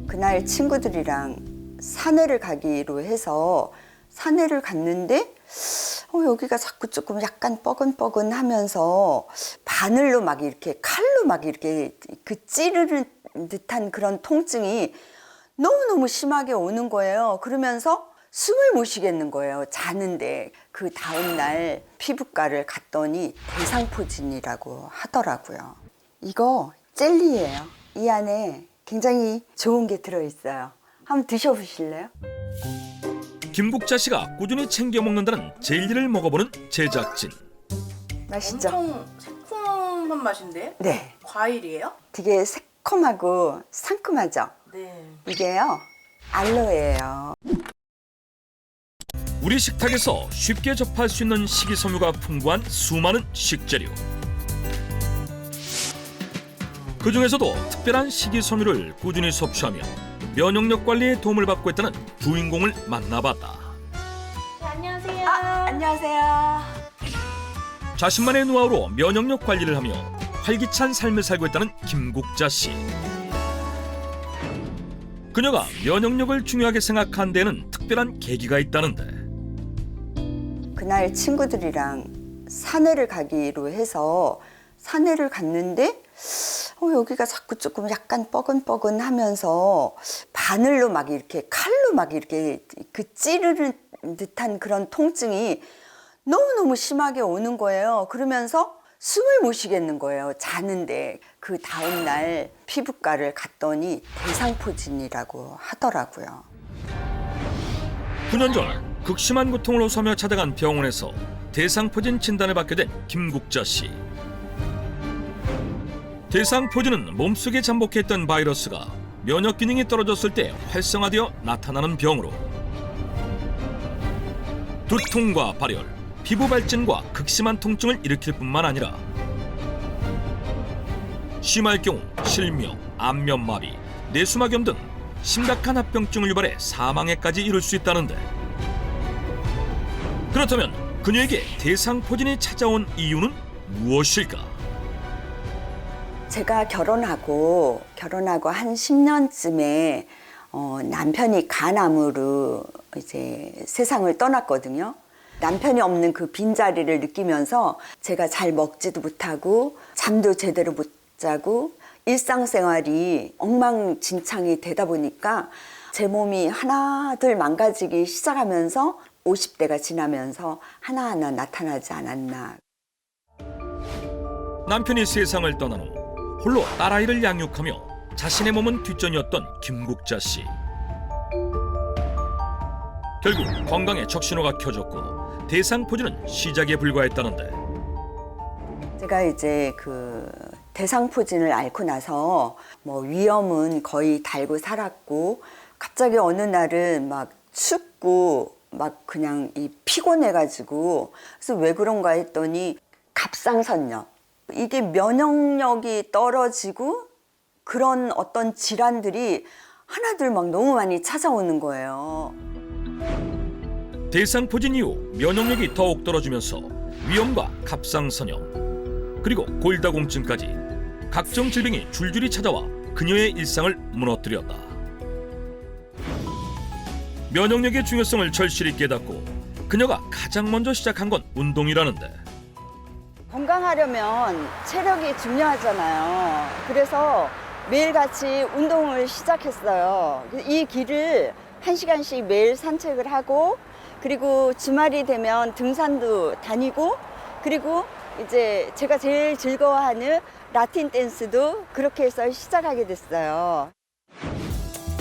그날 친구들이랑 산에를 가기로 해서 산에를 갔는데 여기가 자꾸 조금 약간 뻐근뻐근하면서 바늘로 막 이렇게 칼로 막 이렇게 그 찌르는 듯한 그런 통증이 너무너무 심하게 오는 거예요. 그러면서 숨을 못 쉬겠는 거예요. 자는데 그 다음날 피부과를 갔더니 대상포진이라고 하더라고요. 이거 젤리예요. 이 안에 굉장히 좋은 게 들어있어요. 한번 드셔보실래요? 김국자 씨가 꾸준히 챙겨 먹는다는 젤리를 먹어보는 제작진. 맛있죠? 엄청 새콤한 맛인데? 네. 과일이에요? 되게 새콤하고 상큼하죠? 네. 이게요, 알로에예요. 우리 식탁에서 쉽게 접할 수 있는 식이섬유가 풍부한 수많은 식재료. 그중에서도 특별한 식이섬유를 꾸준히 섭취하며 면역력 관리에 도움을 받고 있다는 주인공을 만나봤다. 안녕하세요. 안녕하세요. 자신만의 노하우로 면역력 관리를 하며 활기찬 삶을 살고 있다는 김국자 씨. 그녀가 면역력을 중요하게 생각한 데는 특별한 계기가 있다는데. 그날 친구들이랑 산에를 가기로 해서 산에를 갔는데 여기가 자꾸 조금 약간 뻐근뻐근하면서 바늘로 막 이렇게 칼로 막 이렇게 그 찌르는 듯한 그런 통증이 너무너무 심하게 오는 거예요. 그러면서 숨을 못 쉬겠는 거예요. 자는데 그 다음날 피부과를 갔더니 대상포진이라고 하더라고요. 9년 전 극심한 고통을 호소하며 찾아간 병원에서 대상포진 진단을 받게 된 김국자 씨. 대상포진은 몸속에 잠복했던 바이러스가 면역 기능이 떨어졌을 때 활성화되어 나타나는 병으로 두통과 발열, 피부 발진과 극심한 통증을 일으킬 뿐만 아니라 심할 경우 실명, 안면마비, 뇌수막염 등 심각한 합병증을 유발해 사망에까지 이를 수 있다는데, 그렇다면 그녀에게 대상포진이 찾아온 이유는 무엇일까? 제가 결혼하고 한 10년쯤에 남편이 간암으로 이제 세상을 떠났거든요. 남편이 없는 그 빈자리를 느끼면서 제가 잘 먹지도 못하고 잠도 제대로 못 자고 일상생활이 엉망진창이 되다 보니까 제 몸이 하나둘 망가지기 시작하면서 50대가 지나면서 하나하나 나타나지 않았나. 남편이 세상을 떠난 후 홀로 딸아이를 양육하며 자신의 몸은 뒷전이었던 김국자 씨. 결국 건강에 적신호가 켜졌고 대상포진은 시작에 불과했다는데, 제가 이제 그 대상포진을 앓고 나서 뭐 위험은 거의 달고 살았고, 갑자기 어느 날은 막 춥고 막 그냥 피곤해가지고, 그래서 왜 그런가 했더니 갑상선염, 이게 면역력이 떨어지고 그런 어떤 질환들이 하나둘 막 너무 많이 찾아오는 거예요. 대상포진 이후 면역력이 더욱 떨어지면서 위염과 갑상선염, 그리고 골다공증까지 각종 질병이 줄줄이 찾아와 그녀의 일상을 무너뜨렸다. 면역력의 중요성을 절실히 깨닫고 그녀가 가장 먼저 시작한 건 운동이라는데, 건강하려면 체력이 중요하잖아요. 그래서 매일같이 운동을 시작했어요. 이 길을 1시간씩 매일 산책을 하고, 그리고 주말이 되면 등산도 다니고, 그리고 이제 제가 제일 즐거워하는 라틴 댄스도 그렇게 해서 시작하게 됐어요.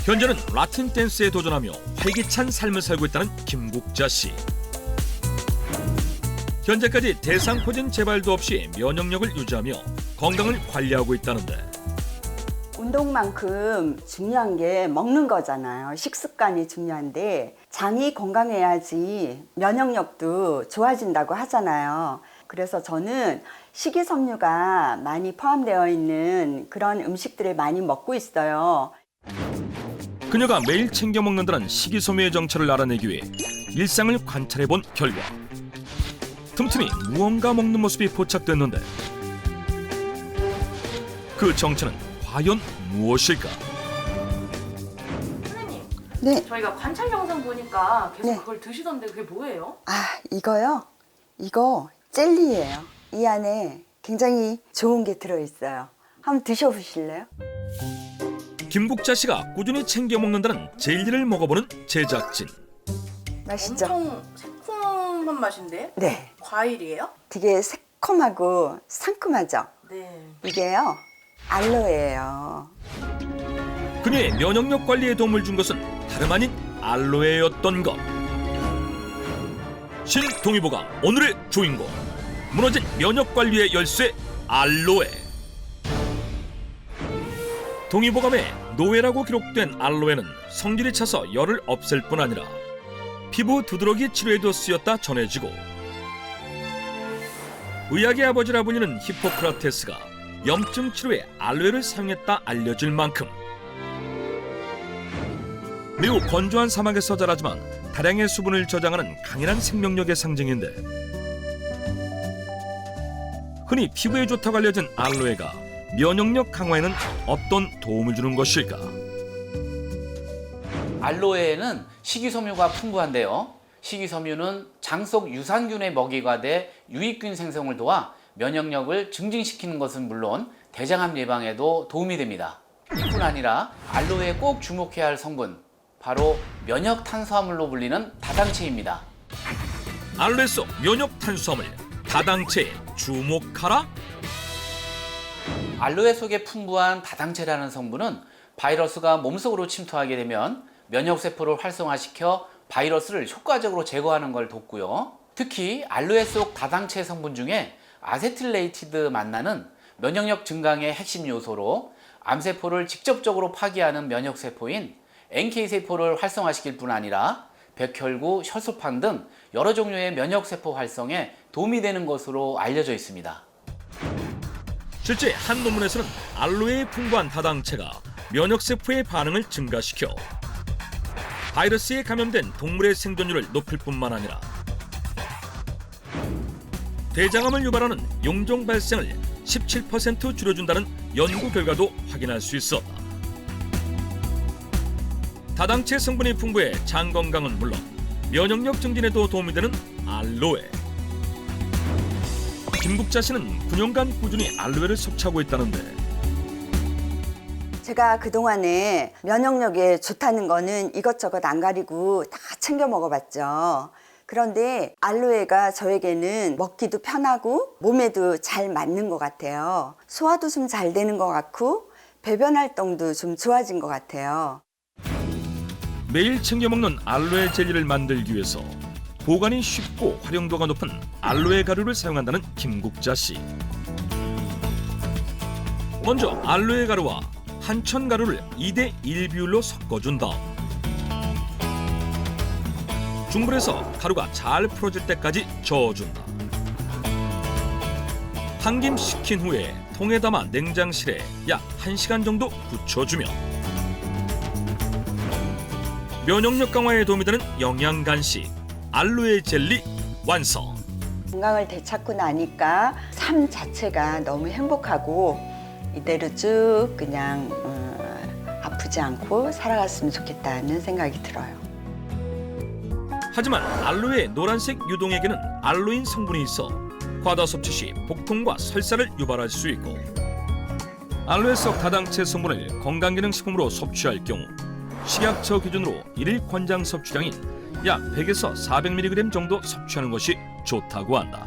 현재는 라틴 댄스에 도전하며 활기찬 삶을 살고 있다는 김국자 씨. 현재까지 대상포진 재발도 없이 면역력을 유지하며 건강을 관리하고 있다는데, 운동만큼 중요한 게 먹는 거잖아요. 식습관이 중요한데 장이 건강해야지 면역력도 좋아진다고 하잖아요. 그래서 저는 식이섬유가 많이 포함되어 있는 그런 음식들을 많이 먹고 있어요. 그녀가 매일 챙겨 먹는다는 식이섬유의 정체를 알아내기 위해 일상을 관찰해본 결과 틈틈이 무언가 먹는 모습이 포착됐는데, 그 정체는 과연 무엇일까? 네. 저희가 관찰 영상 보니까 계속 네. 그걸 드시던데 그게 뭐예요? 아, 이거요? 이거 젤리예요. 이 안에 굉장히 좋은 게 들어있어요. 한번 드셔보실래요? 김국자 씨가 꾸준히 챙겨 먹는다는 젤리를 먹어보는 제작진. 맛있죠? 엄청 새콤한 맛인데? 네. 과일이에요? 되게 새콤하고 상큼하죠? 네. 이게요, 알로에예요. 그녀의 면역력 관리에 도움을 준 것은 다름 아닌 알로에였던 것. 신동의보감 오늘의 주인공. 무너진 면역 관리의 열쇠 알로에. 동의보감에 노예라고 기록된 알로에는 성질이 차서 열을 없앨 뿐 아니라 피부 두드러기 치료에도 쓰였다 전해지고, 의학의 아버지라 불리는 히포크라테스가 염증 치료에 알로에를 사용했다 알려질 만큼 매우 건조한 사막에서 자라지만 다량의 수분을 저장하는 강인한 생명력의 상징인데, 흔히 피부에 좋다고 알려진 알로에가 면역력 강화에는 어떤 도움을 주는 것일까? 알로에에는 식이섬유가 풍부한데요. 식이섬유는 장 속 유산균의 먹이가 돼 유익균 생성을 도와 면역력을 증진시키는 것은 물론 대장암 예방에도 도움이 됩니다. 이뿐 아니라 알로에에 꼭 주목해야 할 성분, 바로 면역 탄수화물로 불리는 다당체입니다. 알로에 속 면역 탄수화물 다당체에 주목하라? 알로에 속에 풍부한 다당체라는 성분은 바이러스가 몸속으로 침투하게 되면 면역세포를 활성화시켜 바이러스를 효과적으로 제거하는 걸 돕고요. 특히 알로에 속 다당체 성분 중에 아세틸레이티드 만나는 면역력 증강의 핵심 요소로 암세포를 직접적으로 파괴하는 면역세포인 NK세포를 활성화시킬 뿐 아니라 백혈구, 혈소판 등 여러 종류의 면역세포 활성에 도움이 되는 것으로 알려져 있습니다. 실제 한 논문에서는 알로에에 풍부한 다당체가 면역세포의 반응을 증가시켜 바이러스에 감염된 동물의 생존율을 높일 뿐만 아니라 대장암을 유발하는 용종 발생을 17% 줄여준다는 연구 결과도 확인할 수 있었다. 다당체 성분이 풍부해 장 건강은 물론 면역력 증진에도 도움이 되는 알로에. 김국자 씨는 9년간 꾸준히 알로에를 섭취하고 있다는데, 제가 그동안에 면역력에 좋다는 거는 이것저것 안 가리고 다 챙겨 먹어봤죠. 그런데 알로에가 저에게는 먹기도 편하고 몸에도 잘 맞는 것 같아요. 소화도 좀 잘 되는 것 같고 배변 활동도 좀 좋아진 것 같아요. 매일 챙겨 먹는 알로에 젤리를 만들기 위해서 보관이 쉽고 활용도가 높은 알로에 가루를 사용한다는 김국자 씨. 먼저 알로에 가루와 한천 가루를 2대1 비율로 섞어준 다음 중불에서 가루가 잘 풀어질 때까지 저어준다. 한 김 식힌 후에 통에 담아 냉장실에 약 1시간 정도 굳혀주면 면역력 강화에 도움이 되는 영양 간식 알로에 젤리 완성. 건강을 되찾고 나니까 삶 자체가 너무 행복하고 이대로 쭉 그냥 아프지 않고 살아갔으면 좋겠다는 생각이 들어요. 하지만 알로에 노란색 유동액에는 알로인 성분이 있어 과다 섭취 시 복통과 설사를 유발할 수 있고, 알로에 속 다당체 성분을 건강기능식품으로 섭취할 경우 식약처 기준으로 일일 권장 섭취량인 약 100에서 400mg 정도 섭취하는 것이 좋다고 한다.